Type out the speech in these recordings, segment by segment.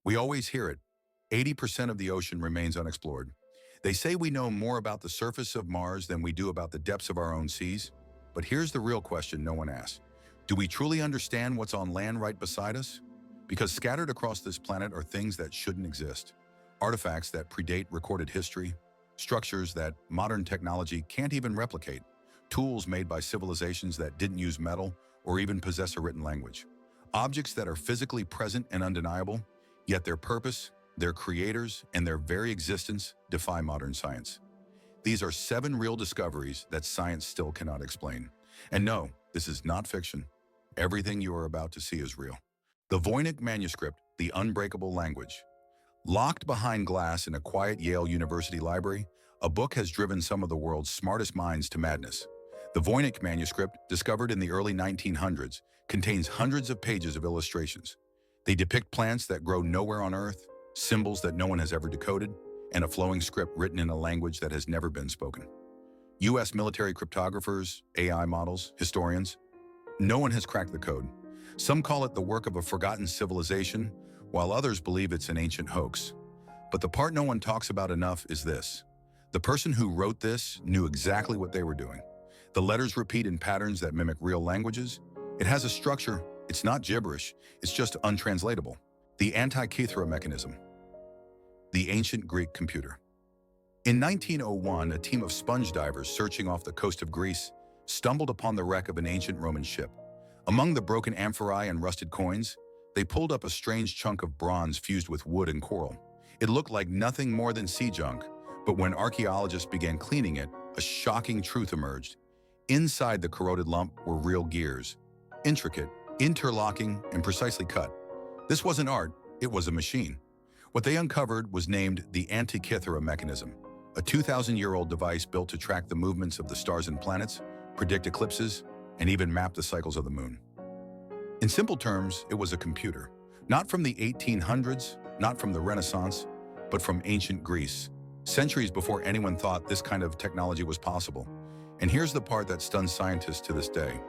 We always hear it. 80% of the ocean remains unexplored. They say we know more about the surface of Mars than we do about the depths of our own seas. But here's the real question no one asks. Do we truly understand what's on land right beside us? Because scattered across this planet are things that shouldn't exist. Artifacts that predate recorded history, structures that modern technology can't even replicate, tools made by civilizations that didn't use metal or even possess a written language. Objects that are physically present and undeniable, yet their purpose, their creators, and their very existence defy modern science. These are 7 real discoveries that science still cannot explain. And no, this is not fiction. Everything you are about to see is real. The Voynich Manuscript, the unbreakable language. Locked behind glass in a quiet Yale University library, a book has driven some of the world's smartest minds to madness. The Voynich Manuscript, discovered in the early 1900s, contains hundreds of pages of illustrations. They depict plants that grow nowhere on Earth, symbols that no one has ever decoded, and a flowing script written in a language that has never been spoken. US military cryptographers, AI models, historians, no one has cracked the code. Some call it the work of a forgotten civilization, while others believe it's an ancient hoax. But the part no one talks about enough is this. The person who wrote this knew exactly what they were doing. The letters repeat in patterns that mimic real languages. It has a structure. It's not gibberish. It's just untranslatable. The Antikythera Mechanism. The ancient Greek computer. In 1901, a team of sponge divers searching off the coast of Greece stumbled upon the wreck of an ancient Roman ship. Among the broken amphorae and rusted coins, they pulled up a strange chunk of bronze fused with wood and coral. It looked like nothing more than sea junk, but when archaeologists began cleaning it, a shocking truth emerged. Inside the corroded lump were real gears, intricate, interlocking, and precisely cut. This wasn't art, it was a machine. What they uncovered was named the Antikythera Mechanism, a 2,000-year-old device built to track the movements of the stars and planets, predict eclipses, and even map the cycles of the moon. In simple terms, it was a computer, not from the 1800s, not from the Renaissance, but from ancient Greece, centuries before anyone thought this kind of technology was possible. And here's the part that stuns scientists to this day.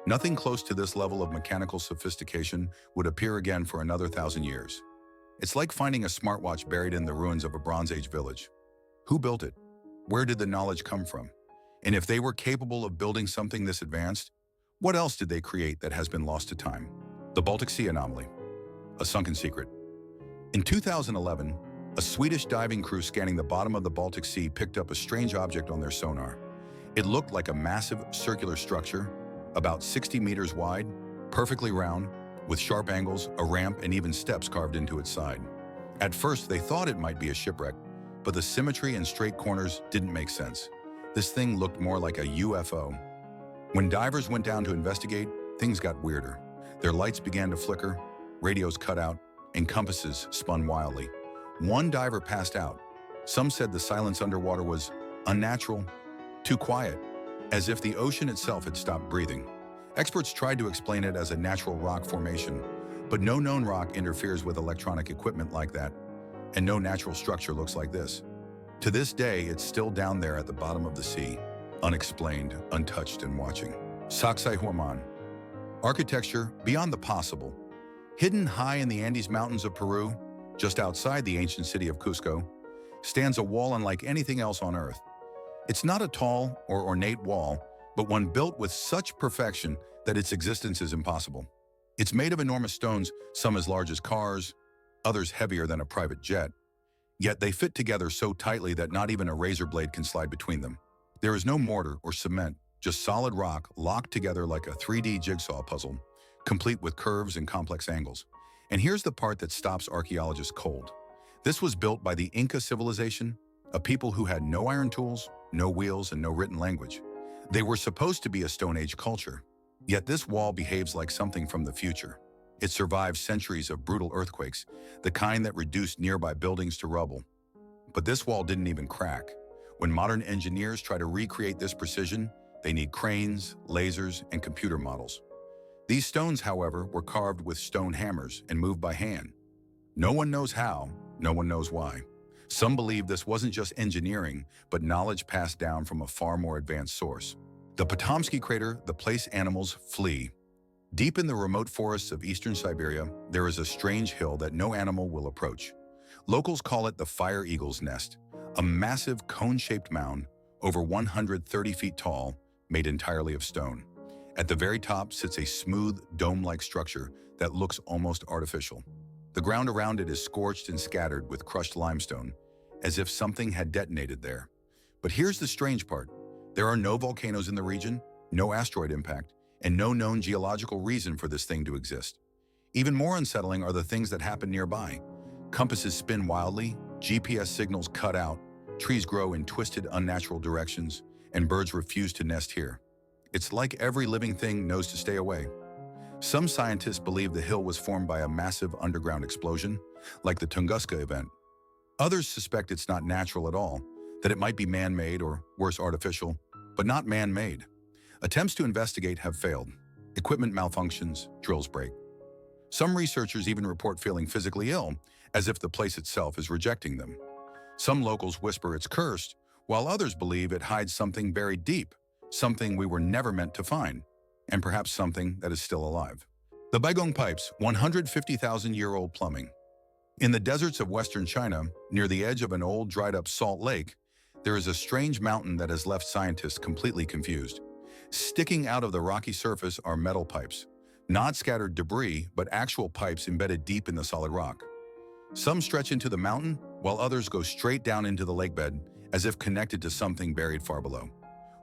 Nothing close to this level of mechanical sophistication would appear again for another 1,000 years. It's like finding a smartwatch buried in the ruins of a Bronze Age village. Who built it? Where did the knowledge come from? And if they were capable of building something this advanced, what else did they create that has been lost to time? The Baltic Sea anomaly. A sunken secret. In 2011, a Swedish diving crew scanning the bottom of the Baltic Sea picked up a strange object on their sonar. It looked like a massive circular structure, about 60 meters wide, perfectly round, with sharp angles, a ramp, and even steps carved into its side. At first, they thought it might be a shipwreck, but the symmetry and straight corners didn't make sense. This thing looked more like a UFO. When divers went down to investigate, things got weirder. Their lights began to flicker, radios cut out, and compasses spun wildly. One diver passed out. Some said the silence underwater was unnatural, too quiet, as if the ocean itself had stopped breathing. Experts tried to explain it as a natural rock formation, but no known rock interferes with electronic equipment like that, and no natural structure looks like this. To this day, it's still down there at the bottom of the sea, unexplained, untouched, and watching. Sacsayhuaman. Architecture beyond the possible. Hidden high in the Andes Mountains of Peru, just outside the ancient city of Cusco, stands a wall unlike anything else on Earth. It's not a tall or ornate wall, but one built with such perfection that its existence is impossible. It's made of enormous stones, some as large as cars, others heavier than a private jet. Yet they fit together so tightly that not even a razor blade can slide between them. There is no mortar or cement, just solid rock locked together like a 3D jigsaw puzzle, complete with curves and complex angles. And here's the part that stops archaeologists cold. This was built by the Inca civilization, a people who had no iron tools, no wheels, and no written language. They were supposed to be a Stone Age culture. Yet this wall behaves like something from the future. It survived centuries of brutal earthquakes, the kind that reduced nearby buildings to rubble. But this wall didn't even crack. When modern engineers try to recreate this precision, they need cranes, lasers, and computer models. These stones, however, were carved with stone hammers and moved by hand. No one knows how, no one knows why. Some believe this wasn't just engineering, but knowledge passed down from a far more advanced source. The Potomsky crater, the place animals flee. Deep in the remote forests of eastern Siberia, there is a strange hill that no animal will approach. Locals call it the Fire Eagle's Nest, a massive cone-shaped mound over 130 feet tall, made entirely of stone. At the very top sits a smooth, dome-like structure that looks almost artificial. The ground around it is scorched and scattered with crushed limestone, as if something had detonated there. But here's the strange part. There are no volcanoes in the region, no asteroid impact, and no known geological reason for this thing to exist. Even more unsettling are the things that happen nearby. Compasses spin wildly, GPS signals cut out, trees grow in twisted, unnatural directions, and birds refuse to nest here. It's like every living thing knows to stay away. Some scientists believe the hill was formed by a massive underground explosion, like the Tunguska event. Others suspect it's not natural at all, that it might be man-made or, worse, artificial, but not man-made. Attempts to investigate have failed. Equipment malfunctions, drills break. Some researchers even report feeling physically ill, as if the place itself is rejecting them. Some locals whisper it's cursed, while others believe it hides something buried deep, something we were never meant to find, and perhaps something that is still alive. The Baigong Pipes, 150,000-year-old plumbing. In the deserts of western China, near the edge of an old dried-up salt lake, there is a strange mountain that has left scientists completely confused. Sticking out of the rocky surface are metal pipes, not scattered debris, but actual pipes embedded deep in the solid rock. Some stretch into the mountain, while others go straight down into the lakebed, as if connected to something buried far below.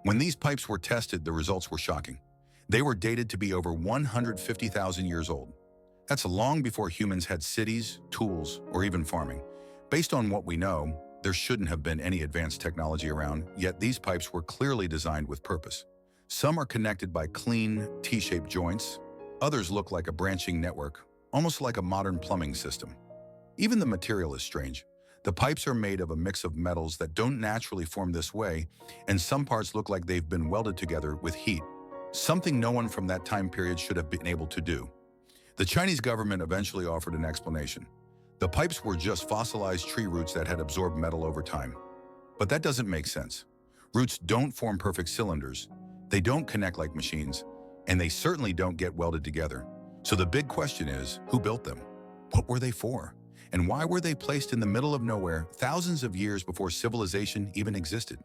When these pipes were tested, the results were shocking. They were dated to be over 150,000 years old. That's long before humans had cities, tools, or even farming. Based on what we know, there shouldn't have been any advanced technology around, yet these pipes were clearly designed with purpose. Some are connected by clean, T-shaped joints. Others look like a branching network, almost like a modern plumbing system. Even the material is strange. The pipes are made of a mix of metals that don't naturally form this way, and some parts look like they've been welded together with heat, something no one from that time period should have been able to do. The Chinese government eventually offered an explanation. The pipes were just fossilized tree roots that had absorbed metal over time. But that doesn't make sense. Roots don't form perfect cylinders. They don't connect like machines, and they certainly don't get welded together. So the big question is, who built them? What were they for? And why were they placed in the middle of nowhere thousands of years before civilization even existed?